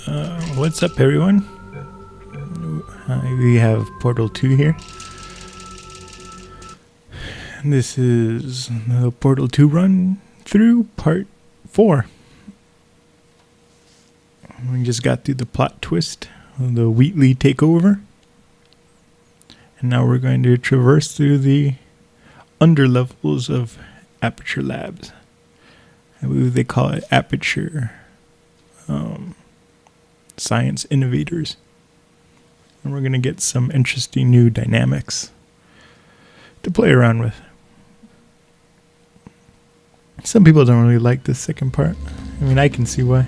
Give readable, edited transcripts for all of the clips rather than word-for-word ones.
What's up, everyone? We have Portal 2 here. This is the Portal 2 run through part 4. We just got through the plot twist of the Wheatley takeover. And now we're going to traverse through the underlevels of Aperture Labs. I believe they call it Aperture Science Innovators. And we're going to get some interesting new dynamics to play around with. Some people don't really like this second part. I mean, I can see why.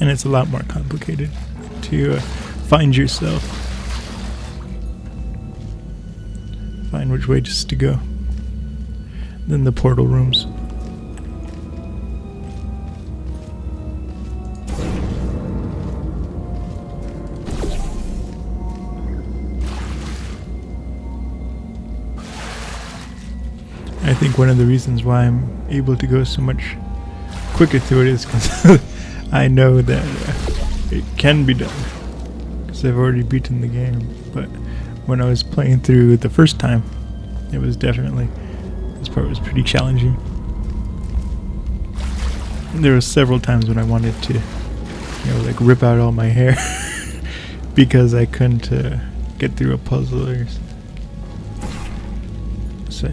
And it's a lot more complicated to find yourself. Find which way just to go. Than the portal rooms. I think one of the reasons why I'm able to go so much quicker through it is because I know that it can be done. Because I've already beaten the game. But when I was playing through the first time, it was definitely, this part was pretty challenging. There were several times when I wanted to, like rip out all my hair because I couldn't get through a puzzle or such.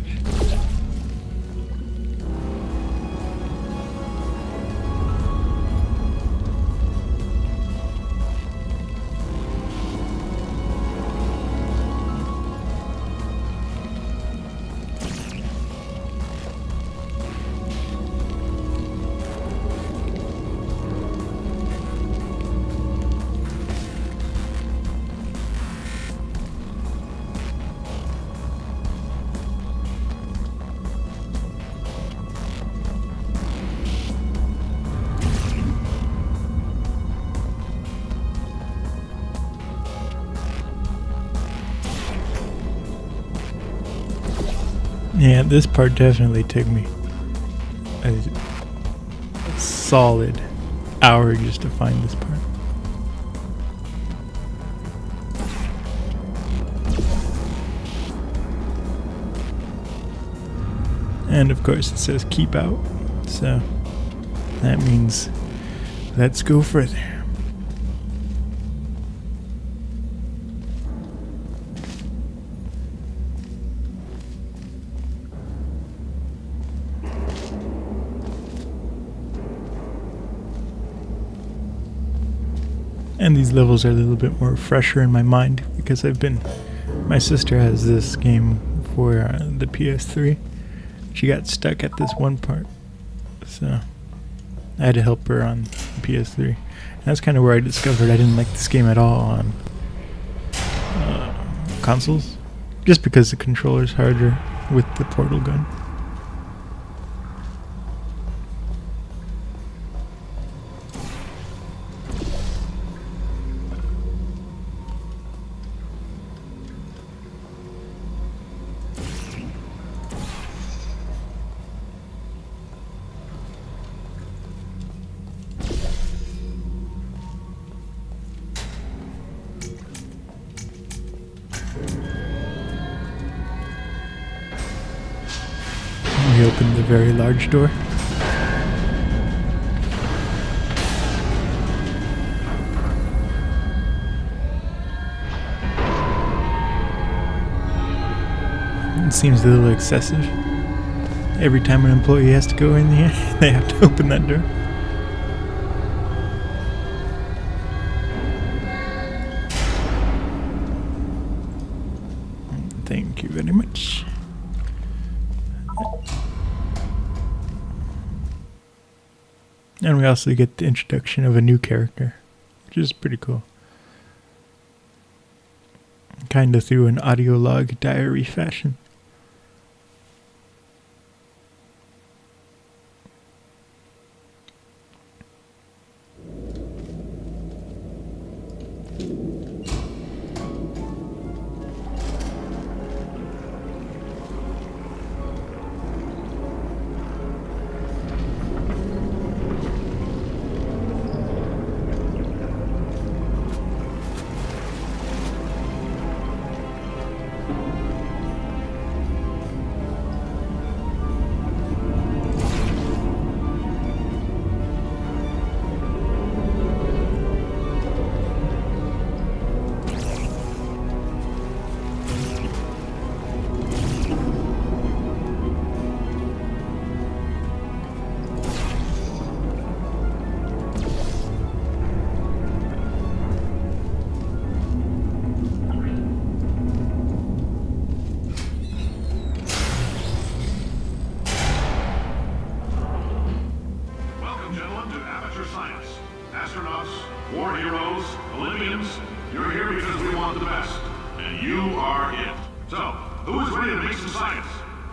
Yeah, this part definitely took me a solid hour just to find this part. And of course it says keep out, so that means let's go further. And these levels are a little bit more fresher in my mind because my sister has this game for the PS3. She got stuck at this one part, so I had to help her on the PS3. And that's kind of where I discovered I didn't like this game at all on consoles, just because the controller's harder with the portal gun. We opened the very large door. It seems a little excessive. Every time an employee has to go in here, they have to open that door. Thank you very much. And we also get the introduction of a new character, which is pretty cool. Kind of through an audio log diary fashion.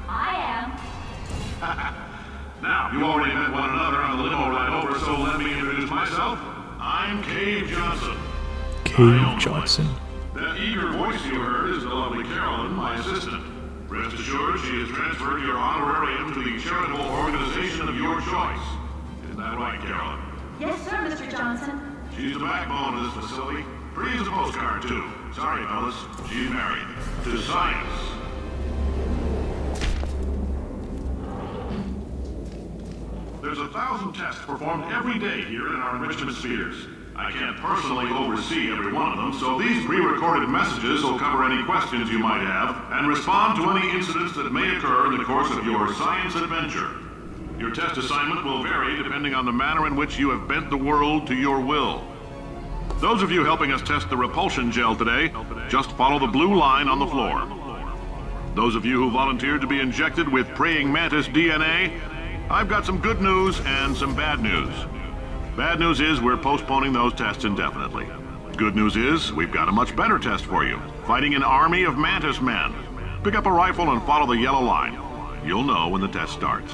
I am. Now, you already met one another on the limo ride over, so let me introduce myself. I'm Cave Johnson. Cave Johnson. That eager voice you heard is the lovely Carolyn, my assistant. Rest assured, she has transferred your honorarium to the charitable organization of your choice. Isn't that right, Carolyn? Yes, sir, Mr. Johnson. She's the backbone of this facility. Free as a postcard, too. Sorry, fellas. She's married. To science. There's 1,000 tests performed every day here in our enrichment spheres. I can't personally oversee every one of them, so these pre-recorded messages will cover any questions you might have and respond to any incidents that may occur in the course of your science adventure. Your test assignment will vary depending on the manner in which you have bent the world to your will. Those of you helping us test the repulsion gel today, just follow the blue line on the floor. Those of you who volunteered to be injected with praying mantis DNA, I've got some good news and some bad news. Bad news is we're postponing those tests indefinitely. Good news is we've got a much better test for you, fighting an army of mantis men. Pick up a rifle and follow the yellow line. You'll know when the test starts.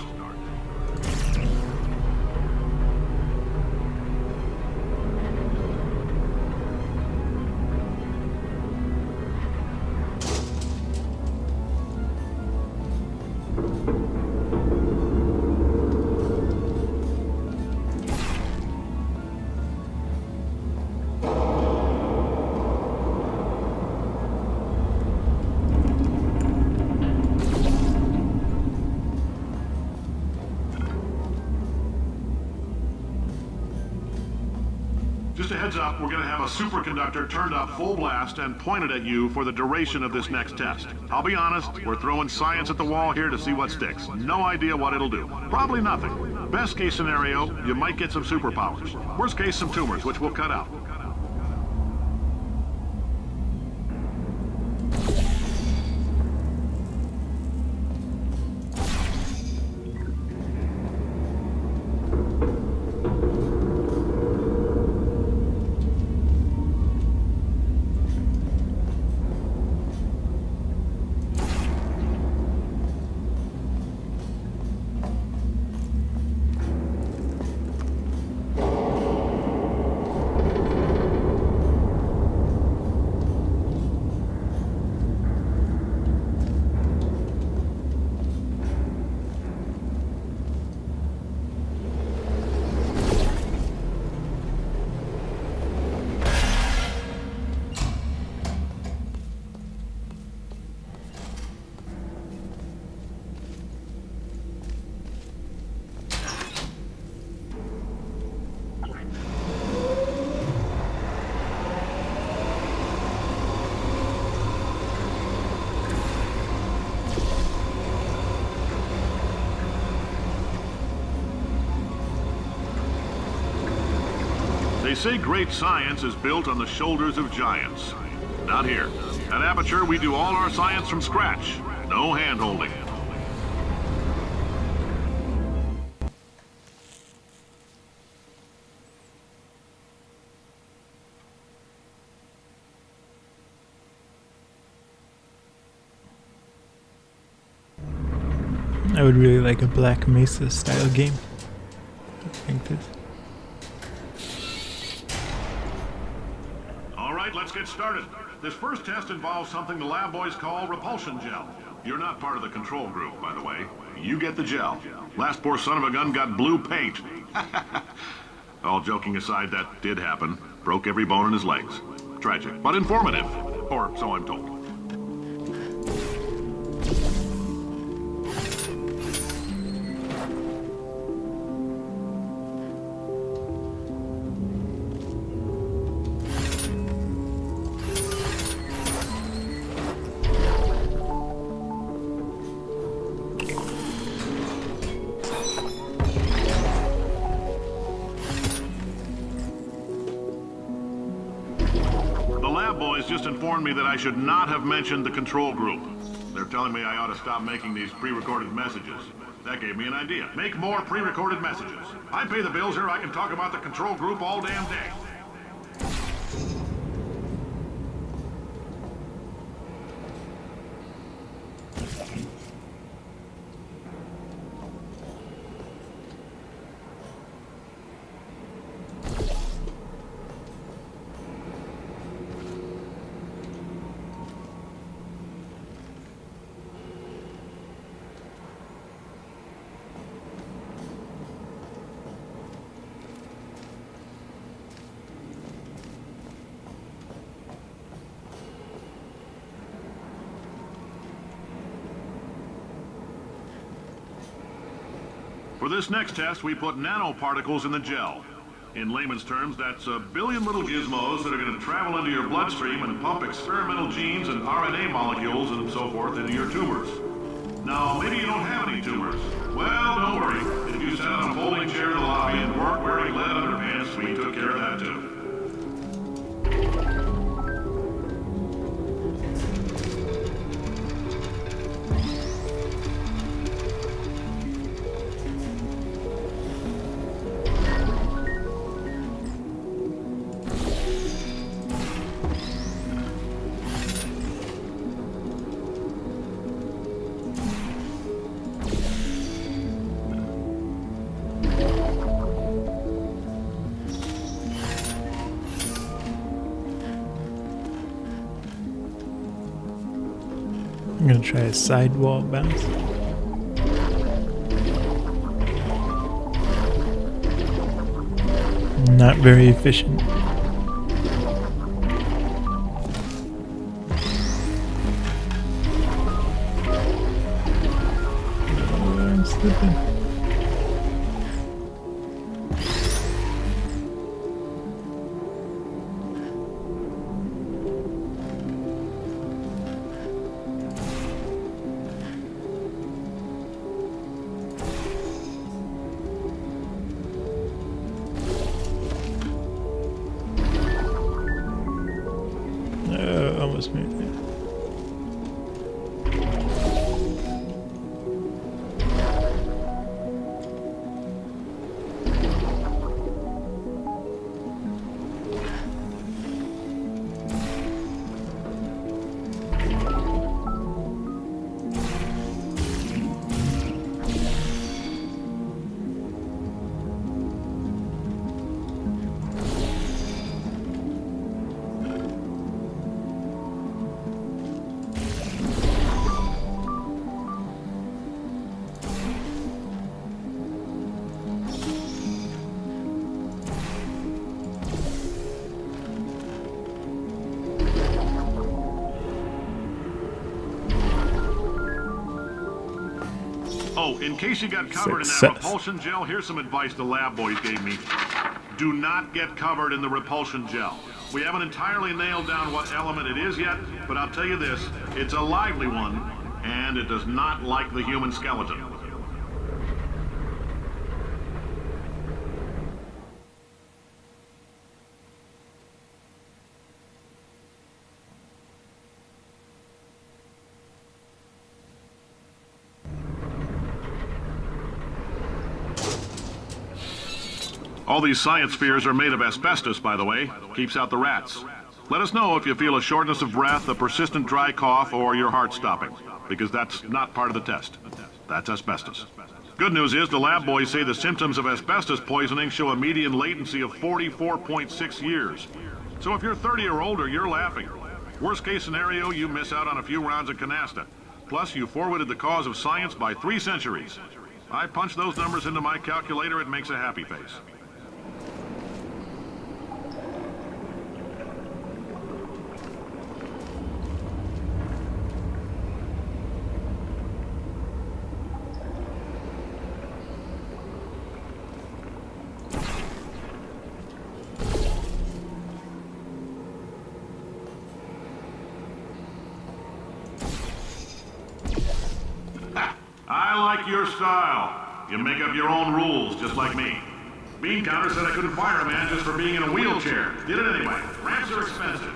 Just a heads up, we're going to have a superconductor turned up full blast and pointed at you for the duration of this next test. I'll be honest, we're throwing science at the wall here to see what sticks. No idea what it'll do. Probably nothing. Best case scenario, you might get some superpowers. Worst case, some tumors, which we'll cut out. They say great science is built on the shoulders of giants. Not here. At Aperture, we do all our science from scratch. No hand-holding. I would really like a Black Mesa style game. I think this. Let's get started. This first test involves something the lab boys call repulsion gel. You're not part of the control group, by the way. You get the gel. Last poor son of a gun got blue paint. All joking aside, that did happen. Broke every bone in his legs. Tragic, but informative. Or so I'm told. Boys just informed me that I should not have mentioned the control group. They're telling me I ought to stop making these pre-recorded messages. That gave me an idea. Make more pre-recorded messages. I pay the bills here, I can talk about the control group all damn day. For this next test, we put nanoparticles in the gel. In layman's terms, that's a billion little gizmos that are going to travel into your bloodstream and pump experimental genes and RNA molecules and so forth into your tumors. Now, maybe you don't have any tumors. Well, don't worry. If you sat on a folding chair in the lobby and weren't wearing lead underpants, we took care of that too. I'm gonna try a sidewall bounce. Not very efficient. I'm slipping. Almost made it. Oh, in case you got covered in Success. that repulsion gel, here's some advice the lab boys gave me. Do not get covered in the repulsion gel. We haven't entirely nailed down what element it is yet, but I'll tell you this, it's a lively one, and it does not like the human skeleton. All these science spheres are made of asbestos, by the way. Keeps out the rats. Let us know if you feel a shortness of breath, a persistent dry cough, or your heart stopping, because that's not part of the test. That's asbestos. Good news is the lab boys say the symptoms of asbestos poisoning show a median latency of 44.6 years. So if you're 30 or older, you're laughing. Worst case scenario, you miss out on a few rounds of canasta. Plus, you forwarded the cause of science by 3 centuries. I punch those numbers into my calculator, it makes a happy face. I like your style. You make up your own rules, just like me. Bean Counter said I couldn't fire a man just for being in a wheelchair. Did it anyway. Ramps are expensive.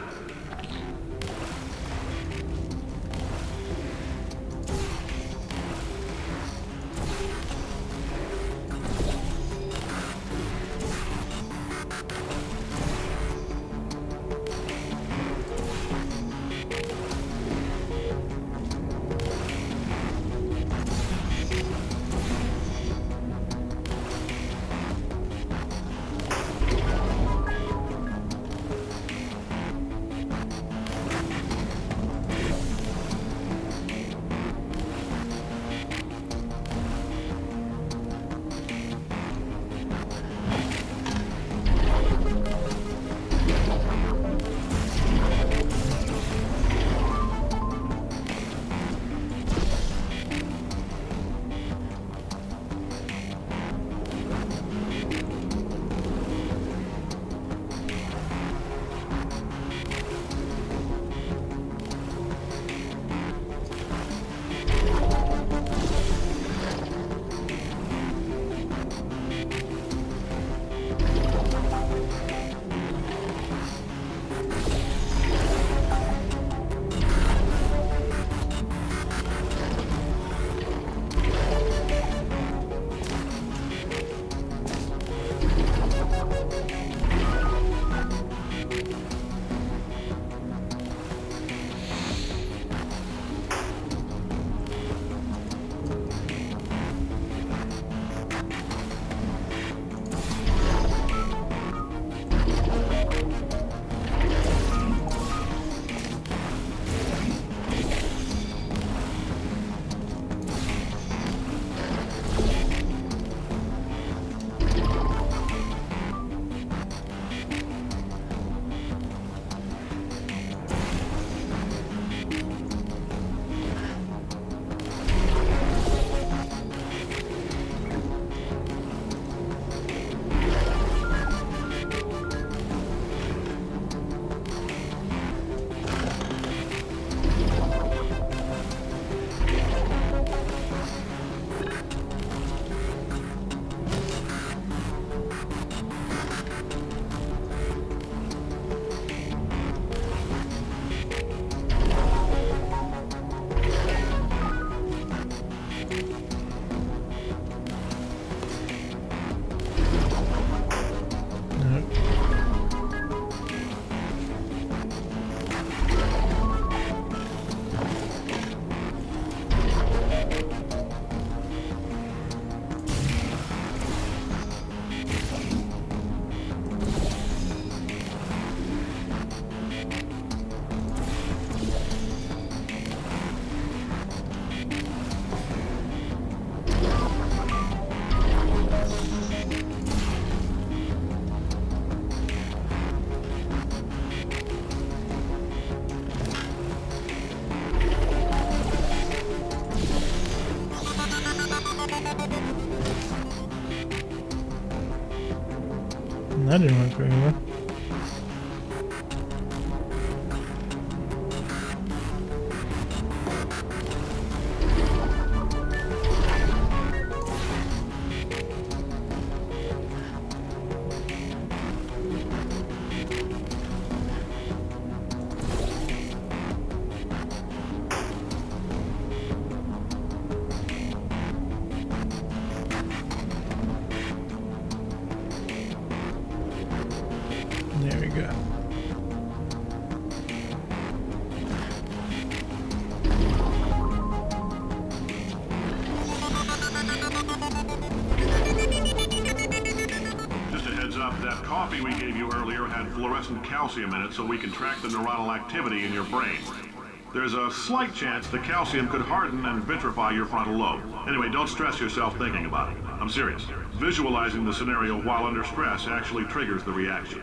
That didn't work very well. There we go. Just a heads up, that coffee we gave you earlier had fluorescent calcium in it so we can track the neuronal activity in your brain. There's a slight chance the calcium could harden and vitrify your frontal lobe. Anyway, don't stress yourself thinking about it. I'm serious. Visualizing the scenario while under stress actually triggers the reaction.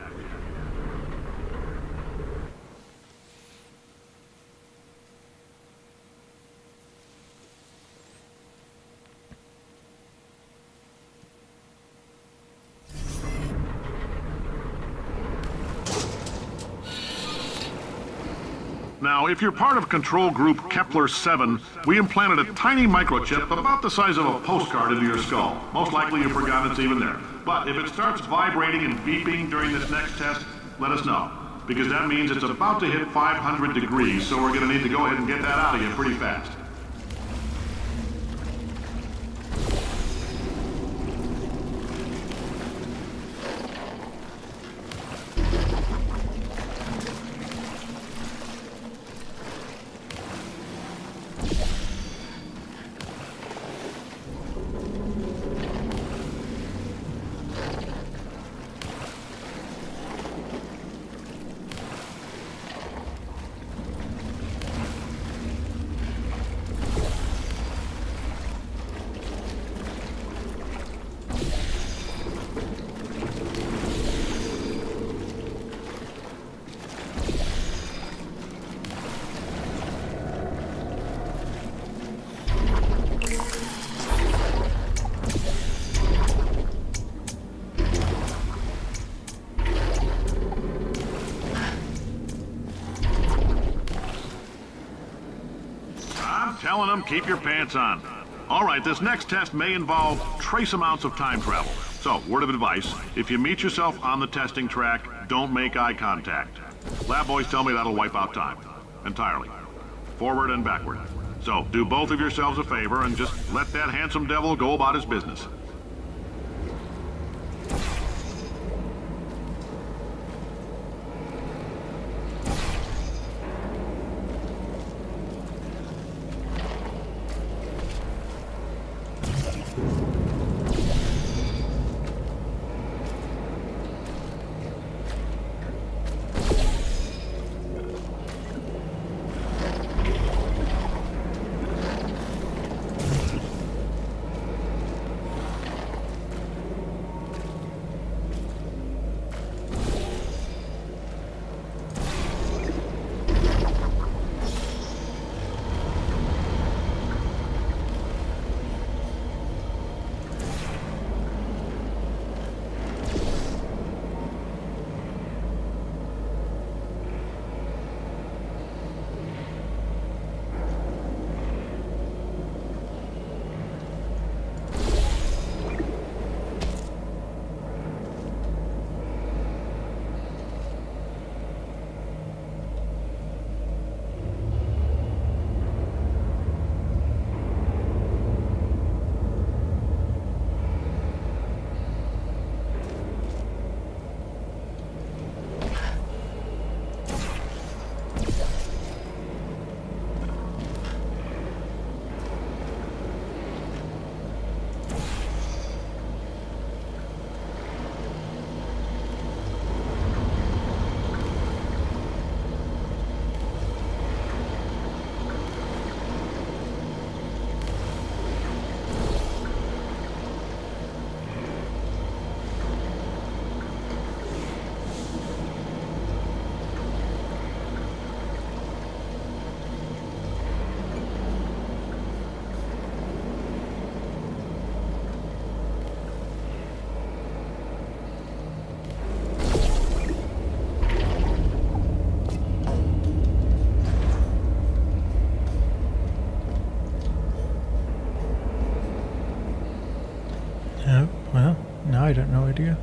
Now, if you're part of control group Kepler-7, we implanted a tiny microchip about the size of a postcard into your skull. Most likely you forgot it's even there. But if it starts vibrating and beeping during this next test, let us know. Because that means it's about to hit 500 degrees, so we're going to need to go ahead and get that out of you pretty fast. Telling them, keep your pants on. All right, this next test may involve trace amounts of time travel. So, word of advice, if you meet yourself on the testing track, don't make eye contact. Lab boys tell me that'll wipe out time. Entirely. Forward and backward. So, do both of yourselves a favor and just let that handsome devil go about his business. Oh, well, now I don't know where to go.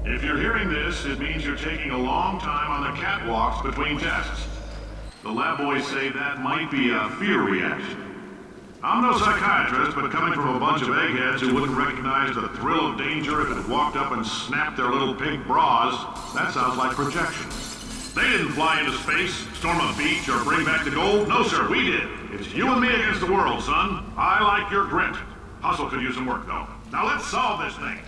If you're hearing this, it means you're taking a long time on the catwalks between tests. The lab boys say that might be a fear reaction. I'm no psychiatrist, but coming from a bunch of eggheads who wouldn't recognize the thrill of danger if it walked up and snapped their little pink bras, that sounds like projection. They didn't fly into space, storm a beach, or bring back the gold. No, sir, we did. It's you and me against the world, son. I like your grit. Hustle could use some work, though. Now let's solve this thing.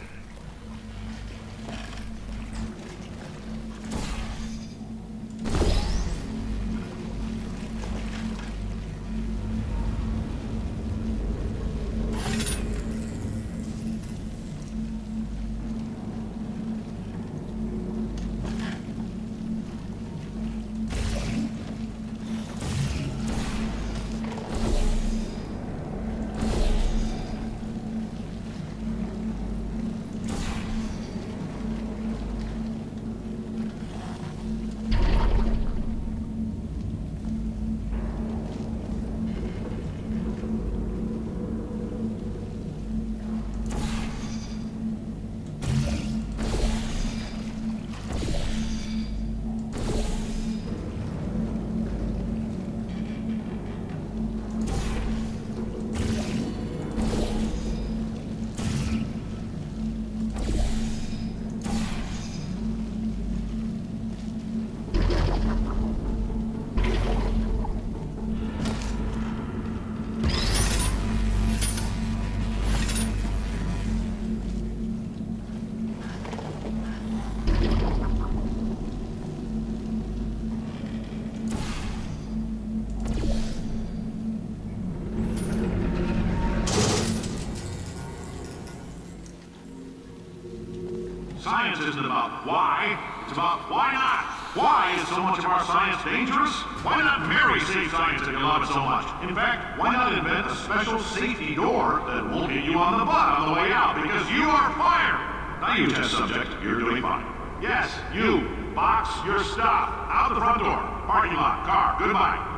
Science isn't about why, it's about why not. Why is so much of our science dangerous? Why not Mary save science if you love it so much? In fact, why not invent a special safety door that won't hit you on the butt on the way out because you are fired? Now you test subject, you're doing fine. Yes, you, box your stuff, out the front door, parking lot, car, goodbye.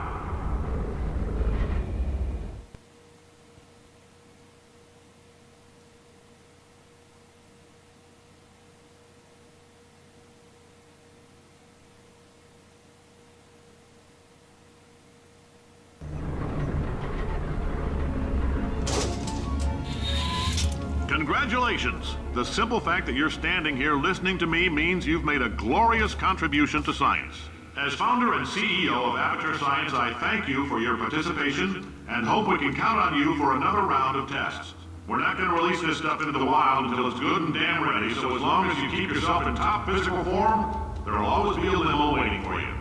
Congratulations! The simple fact that you're standing here listening to me means you've made a glorious contribution to science. As founder and CEO of Aperture Science, I thank you for your participation and hope we can count on you for another round of tests. We're not going to release this stuff into the wild until it's good and damn ready, so as long as you keep yourself in top physical form, there'll always be a limo waiting for you.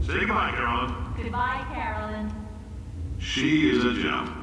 Say goodbye, Carolyn. Goodbye, Carolyn. She is a gem.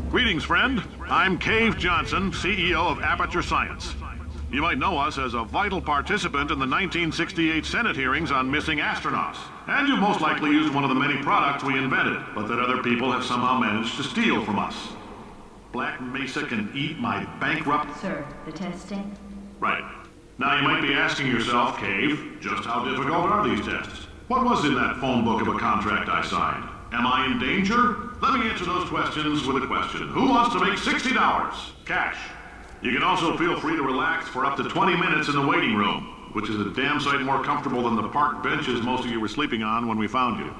Greetings, friend. I'm Cave Johnson, CEO of Aperture Science. You might know us as a vital participant in the 1968 Senate hearings on missing astronauts. And you've most likely used one of the many products we invented, but that other people have somehow managed to steal from us. Black Mesa can eat my bankrupt... Sir, the testing? Right. Now you might be asking yourself, Cave, just how difficult are these tests? What was in that phone book of a contract I signed? Am I in danger? Let me answer those questions with a question. Who wants to make $60? Cash. You can also feel free to relax for up to 20 minutes in the waiting room, which is a damn sight more comfortable than the park benches most of you were sleeping on when we found you.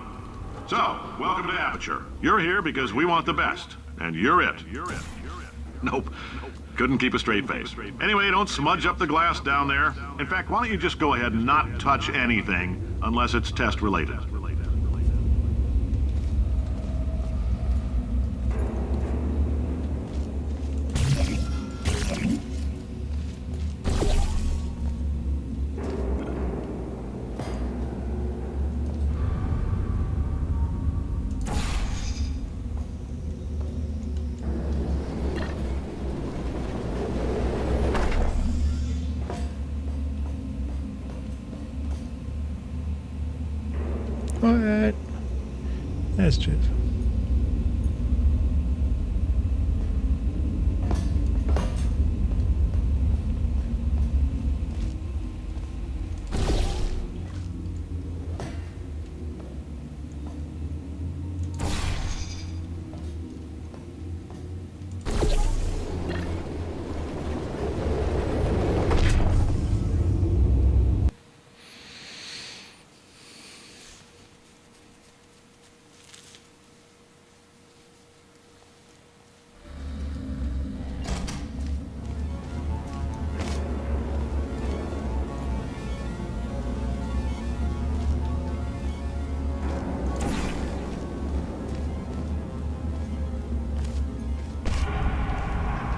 So, welcome to Aperture. You're here because we want the best, and you're it. Nope. Couldn't keep a straight face. Anyway, don't smudge up the glass down there. In fact, why don't you just go ahead and not touch anything unless it's test related. What? That's dreadful.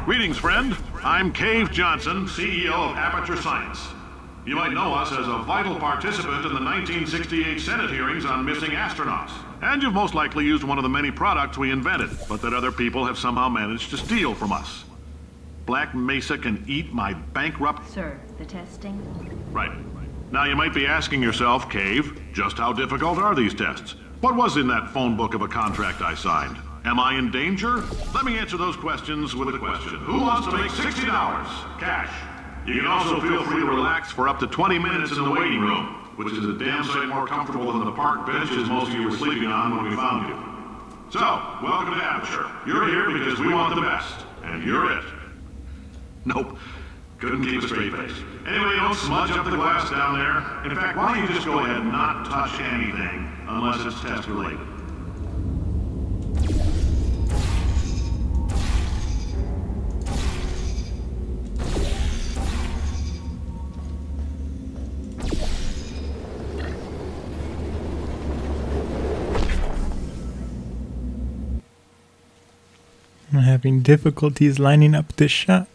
Greetings, friend. I'm Cave Johnson, CEO of Aperture Science. You might know us as a vital participant in the 1968 Senate hearings on missing astronauts. And you've most likely used one of the many products we invented, but that other people have somehow managed to steal from us. Black Mesa can eat my bankrupt... Sir, the testing? Right. Now you might be asking yourself, Cave, just how difficult are these tests? What was in that phone book of a contract I signed? Am I in danger? Let me answer those questions with a question. Who wants to make $60? Cash. You can also feel free to relax for up to 20 minutes in the waiting room, which is a damn sight more comfortable than the park benches most of you were sleeping on when we found you. So, welcome to Aperture. You're here because we want the best, and you're it. Nope. Couldn't keep a straight face. Anyway, don't smudge up the glass down there. In fact, why don't you just go ahead and not touch anything unless it's test related. I'm having difficulties lining up this shot.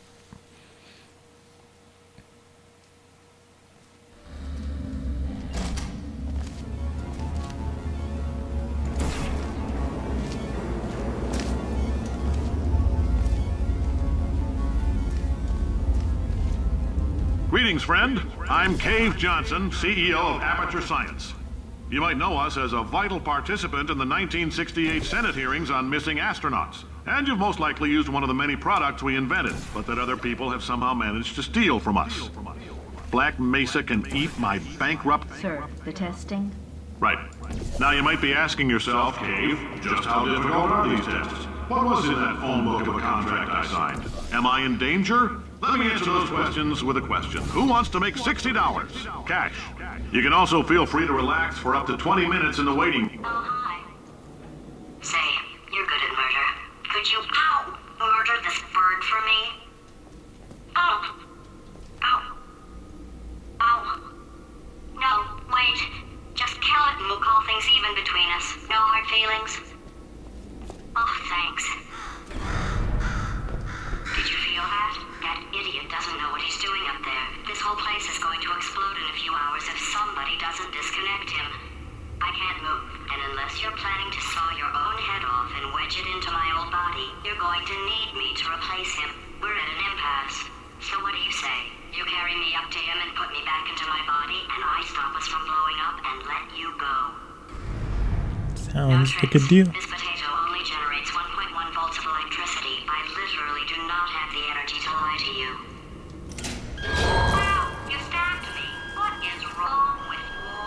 Greetings, friend. I'm Cave Johnson, CEO of Aperture Science. You might know us as a vital participant in the 1968 Senate hearings on missing astronauts. And you've most likely used one of the many products we invented, but that other people have somehow managed to steal from us. Black Mesa can eat my bankrupt... Sir, the testing? Right. Now you might be asking yourself, Cave, just how difficult are these tests? What was in that phone book of a contract I signed? Am I in danger? Let me answer those questions with a question. Who wants to make $60? Cash. You can also feel free to relax for up to 20 minutes in the waiting... Oh, hi. Say, you're good at murder. Could you, murder this bird for me? Oh. Ow. Ow. No, wait. Just kill it and we'll call things even between us. No hard feelings? Oh, thanks. Did you feel that? That idiot doesn't know what he's doing up there. This whole place is going to explode in a few hours if somebody doesn't disconnect him. I can't move, and unless you're planning to saw your own head off and wedge switch it into my old body, you're going to need me to replace him. We're at an impasse. So what do you say? You carry me up to him and put me back into my body, and I stop us from blowing up and let you go. Sounds like a deal. This potato only generates 1.1 volts of electricity. I literally do not have the energy to lie to you. Wow, you stabbed me. What is wrong with you?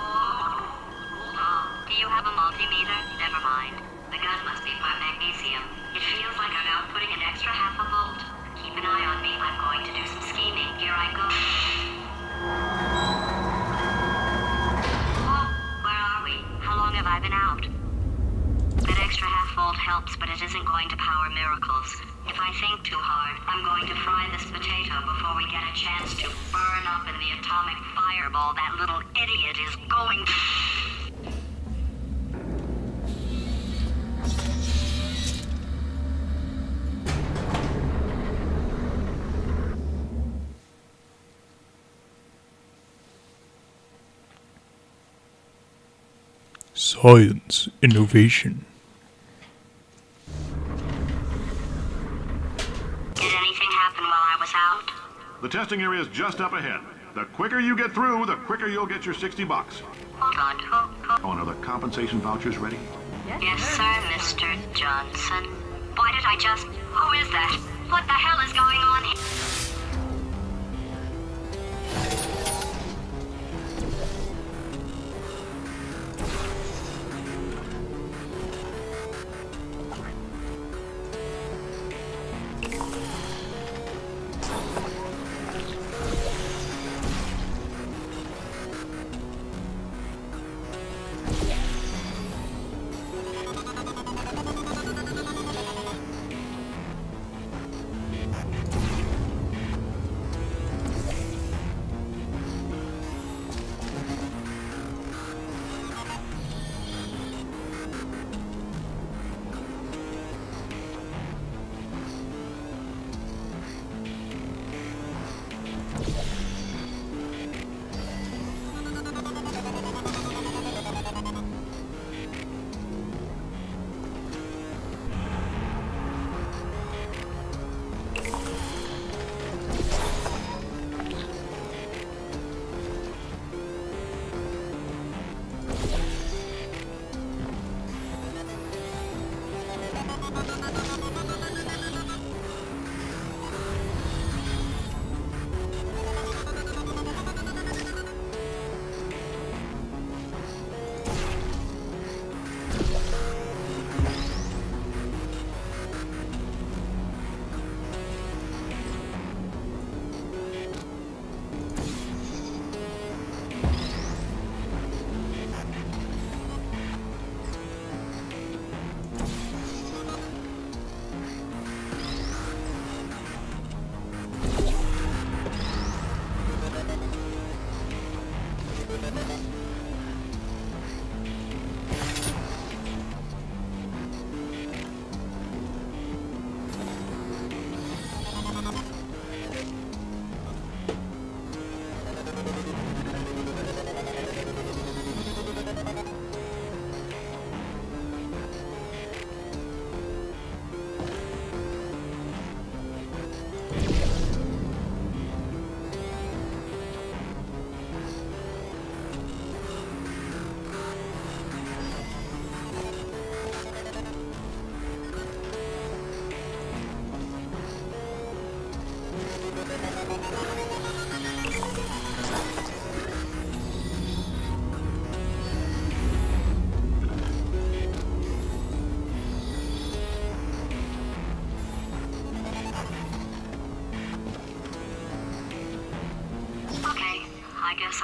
Do you have a multimeter? Never mind. The gun must be part magnesium. It feels like I'm outputting an extra half a volt. Keep an eye on me. I'm going to do some scheming. Here I go. Oh, where are we? How long have I been out? That extra half volt helps, but it isn't going to power miracles. If I think too hard, I'm going to fry this potato before we get a chance to burn up in the atomic fireball that little idiot is going to... Science, innovation. Did anything happen while I was out? The testing area is just up ahead. The quicker you get through, the quicker you'll get your $60. Hold on. Oh, and are the compensation vouchers ready? Yes, sir, Mr. Johnson. Why did I just... Who is that? What the hell is going on here?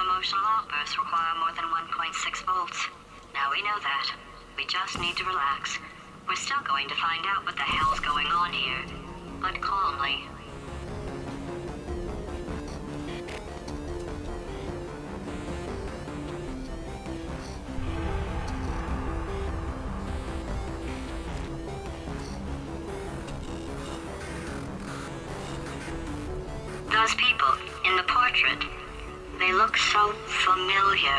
Emotional outbursts require more than 1.6 volts. Now we know that. We just need to relax. We're still going to find out what the hell's going on here, but calmly. Those people in the portrait, they look so familiar.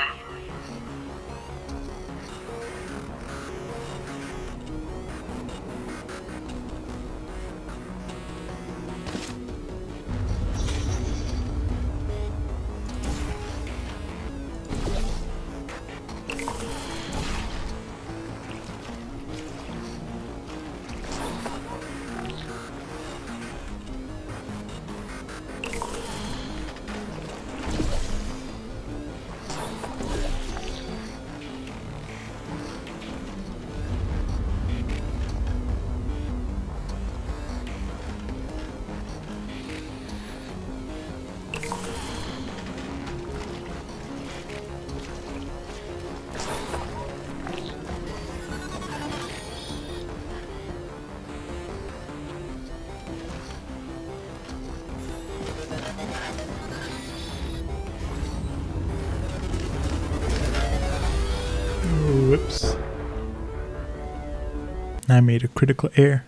I made a critical error.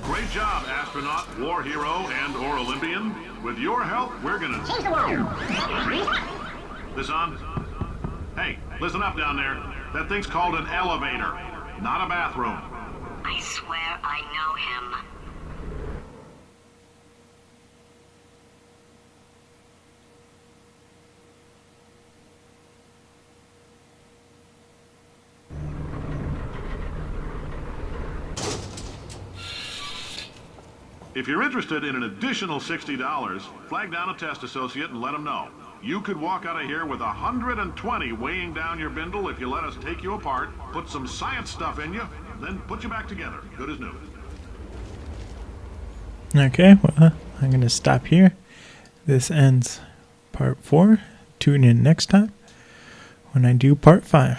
Great job, astronaut, war hero, and/or Olympian. With your help, we're gonna change the world. This on? Hey, listen up down there. That thing's called an elevator, not a bathroom. I swear I know him. If you're interested in an additional $60, flag down a test associate and let them know. You could walk out of here with 120 weighing down your bindle if you let us take you apart, put some science stuff in you, then put you back together. Good as new. Okay, well, I'm going to stop here. This ends part 4. Tune in next time when I do part 5.